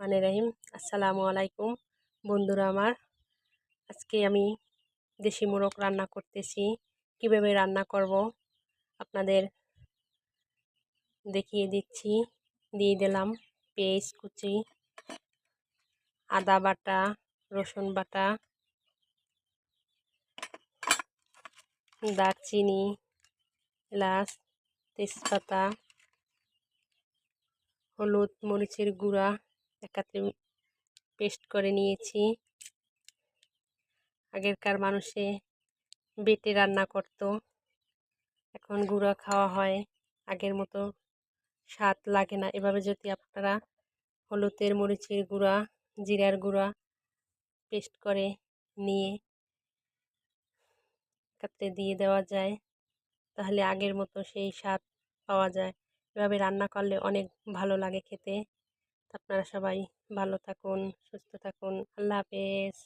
রহিম। আসসালামু আলাইকুম বন্ধুরা আমার। আজকে আমি দেশি মোরগ রান্না করতেছি। কিভাবে রান্না করব আপনাদের দেখিয়ে দিচ্ছি। দিয়ে দিলাম পেঁয়াজ কুচি, আদা বাটা, রসুন বাটা, দারচিনি, এলাচ, তেজপাতা, হলুদ, মরিচের গুঁড়া একত্রে পেস্ট করে নিয়েছি। আগেরকার মানুষে বেটে রান্না করতো, এখন গুঁড়া খাওয়া হয়। আগের মতো স্বাদ লাগে না। এভাবে যদি আপনারা হলুদের, মরিচের গুঁড়া, জিরার গুঁড়া পেস্ট করে নিয়ে একত্রে দিয়ে দেওয়া যায়, তাহলে আগের মতো সেই স্বাদ পাওয়া যায়। এভাবে রান্না করলে অনেক ভালো লাগে খেতে। আপনারা সবাই ভালো থাকুন, সুস্থ থাকুন। আল্লাহ হাফেজ।